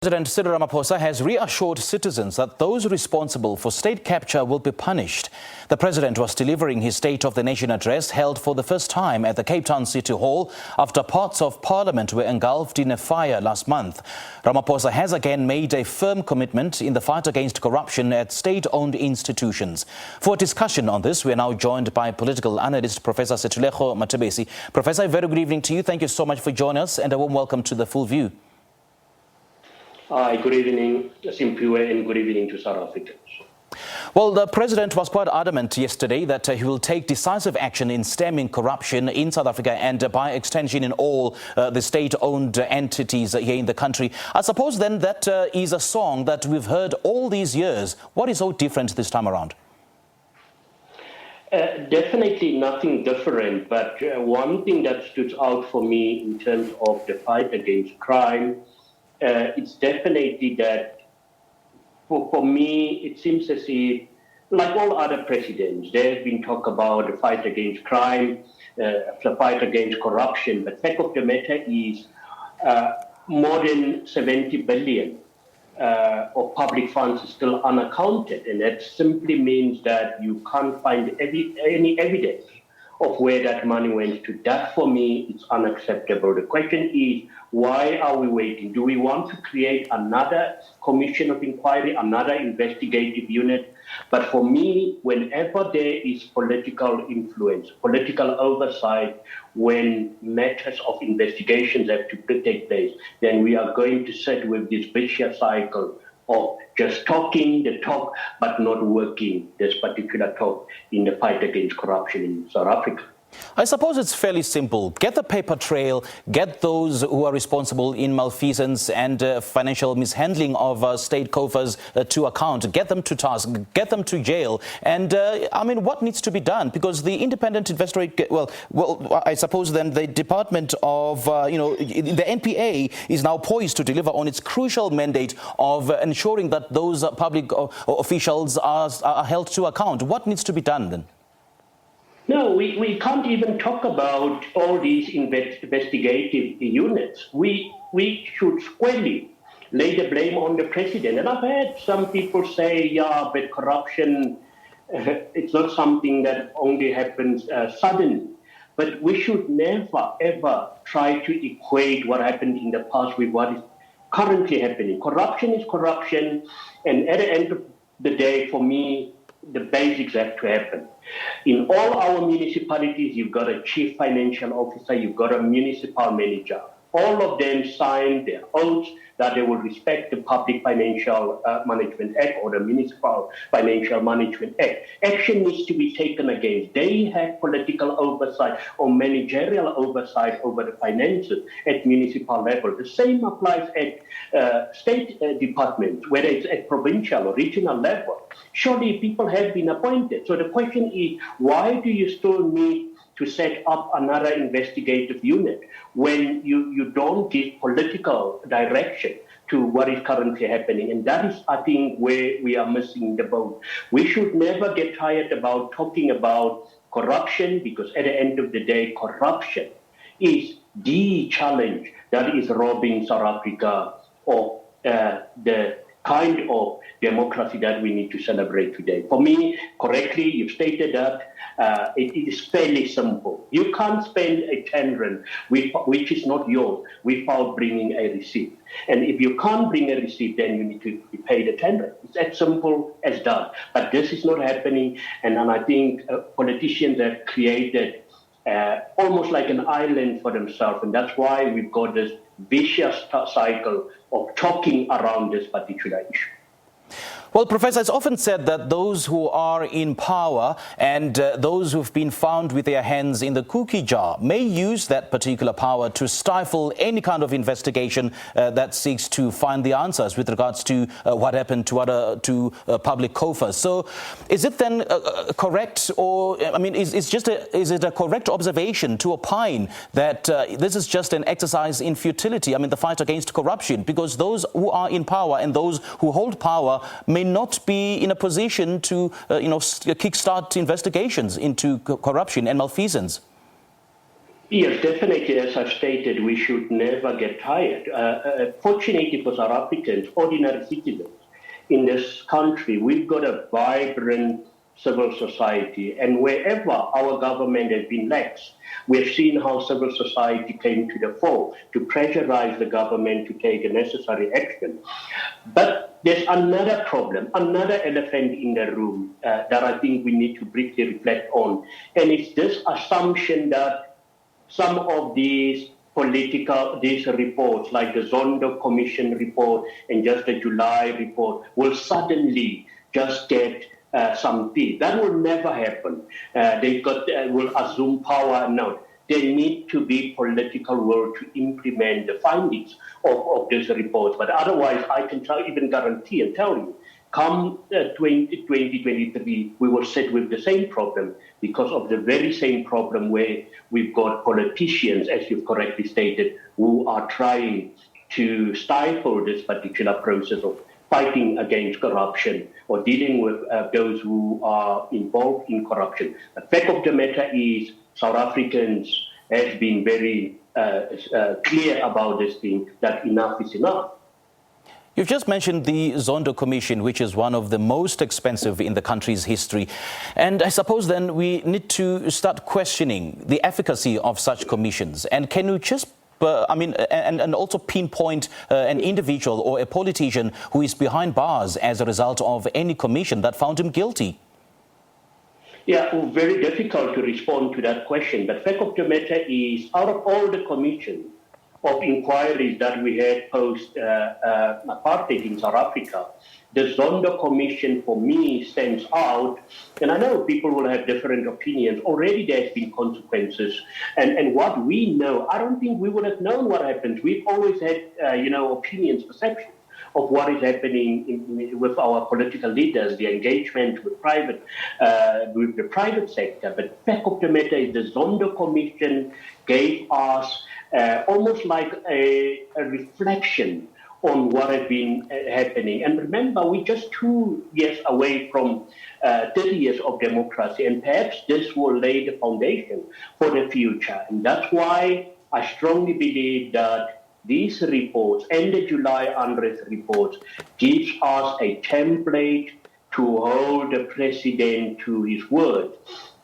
President Cyril Ramaphosa has reassured citizens that those responsible for state capture will be punished. The president was delivering his State of the Nation address held for the first time at the Cape Town City Hall after parts of Parliament were engulfed in a fire last month. Ramaphosa has again made a firm commitment in the fight against corruption at state-owned institutions. For a discussion on this, we are now joined by political analyst Professor Sethulego Matebesi. Professor, a very good evening to you. Thank you so much for joining us and a warm welcome to The Full View. Hi, good evening, Simpiwe, and good evening to South Africans. Well, the president was quite adamant yesterday that he will take decisive action in stemming corruption in South Africa and by extension in all the state-owned entities here in the country. I suppose then that is a song that we've heard all these years. What is so different this time around? Definitely nothing different, but one thing that stood out for me in terms of the fight against crime, it's definitely that, for me, it seems as if, like all other presidents, there has been talk about the fight against crime, the fight against corruption. But the fact of the matter is more than 70 billion of public funds is still unaccounted. And that simply means that you can't find any evidence of where that money went to. That, for me, is unacceptable. The question is, why are we waiting? Do we want to create another commission of inquiry, another investigative unit? But for me, whenever there is political influence, political oversight, when matters of investigations have to take place, then we are going to sit with this vicious cycle of just talking the talk, but not working this particular talk in the fight against corruption in South Africa. I suppose it's fairly simple. Get the paper trail, get those who are responsible in malfeasance and financial mishandling of state coffers to account, get them to task, get them to jail. And I mean, what needs to be done? Because the independent investigation, well, I suppose then the Department of, the NPA is now poised to deliver on its crucial mandate of ensuring that those public officials are held to account. What needs to be done then? No, we can't even talk about all these investigative units. We should squarely lay the blame on the president. And I've heard some people say, yeah, but corruption, it's not something that only happens suddenly. But we should never, ever try to equate what happened in the past with what is currently happening. Corruption is corruption. And at the end of the day, for me, the basics have to happen. In all our municipalities, you've got a chief financial officer, you've got a municipal manager. All of them signed their oaths that they will respect the Public Financial Management Act or the Municipal Financial Management Act. Action needs to be taken against. They have political oversight or managerial oversight over the finances at municipal level. The same applies at state departments, whether it's at provincial or regional level. Surely people have been appointed. So the question is, why do you still need to set up another investigative unit when you don't give political direction to what is currently happening? And that is, I think, where we are missing the boat. We should never get tired about talking about corruption, because at the end of the day, corruption is the challenge that is robbing South Africa of the kind of democracy that we need to celebrate today. For me, correctly, you've stated that it is fairly simple. You can't spend a 10 rand, which is not yours, without bringing a receipt. And if you can't bring a receipt, then you need to pay the 10 rand. It's as simple as that. But this is not happening, and I think politicians have created almost like an island for themselves, and that's why we've got this vicious cycle of talking around this particular issue. Well, Professor, it's often said that those who are in power and those who've been found with their hands in the cookie jar may use that particular power to stifle any kind of investigation that seeks to find the answers with regards to what happened to public coffers. So is it then correct, or, I mean, is it a correct observation to opine that this is just an exercise in futility, I mean, the fight against corruption, because those who are in power and those who hold power may not be in a position to, kickstart investigations into corruption and malfeasance? Yes, definitely. As I stated, we should never get tired. Fortunately for South Africans, ordinary citizens in this country, we've got a vibrant civil society. And wherever our government has been lax, we've seen how civil society came to the fore to pressurize the government to take the necessary action. But there's another problem, another elephant in the room that I think we need to briefly reflect on. And it's this assumption that some of these reports, like the Zondo Commission report and just the July report, will suddenly just get some teeth. That will never happen. Will assume power. No, there need to be political will to implement the findings of these reports. But otherwise, I can even guarantee and tell you, come 2023, we will sit with the same problem because of the very same problem where we've got politicians, as you've correctly stated, who are trying to stifle this particular process of fighting against corruption or dealing with those who are involved in corruption. The fact of the matter is South Africans have been very clear about this thing, that enough is enough. You've just mentioned the Zondo Commission, which is one of the most expensive in the country's history. And I suppose then we need to start questioning the efficacy of such commissions. And can you just, and also pinpoint an individual or a politician who is behind bars as a result of any commission that found him guilty? Yeah, very difficult to respond to that question. But fact of the matter is, out of all the commissions of inquiries that we had post-apartheid in South Africa, the Zondo Commission for me stands out. And I know people will have different opinions. Already there's been consequences. And what we know, I don't think we would have known what happens. We've always had, opinions, perceptions of what is happening with our political leaders, the engagement with the private sector. But fact of the matter is the Zondo Commission gave us almost like a reflection on what has been happening. And remember, we're just 2 years away from 30 years of democracy, and perhaps this will lay the foundation for the future. And that's why I strongly believe that these reports and the July unrest reports gives us a template to hold the president to his word,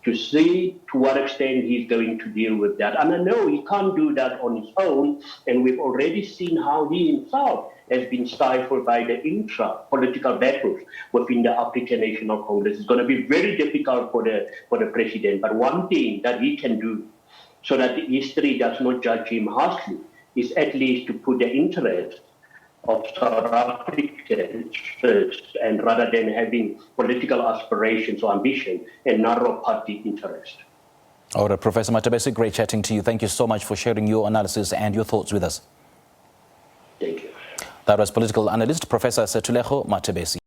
to see to what extent he's going to deal with that. And I know he can't do that on his own, and we've already seen how he himself has been stifled by the intra-political battles within the African National Congress. It's going to be very difficult for the president. But one thing that he can do so that history does not judge him harshly is at least to put the interest of South Africans first, and rather than having political aspirations or ambition and narrow party interest. All right, Professor Matebesi, great chatting to you. Thank you so much for sharing your analysis and your thoughts with us. Thank you. That was political analyst Professor Sethulego Matebesi.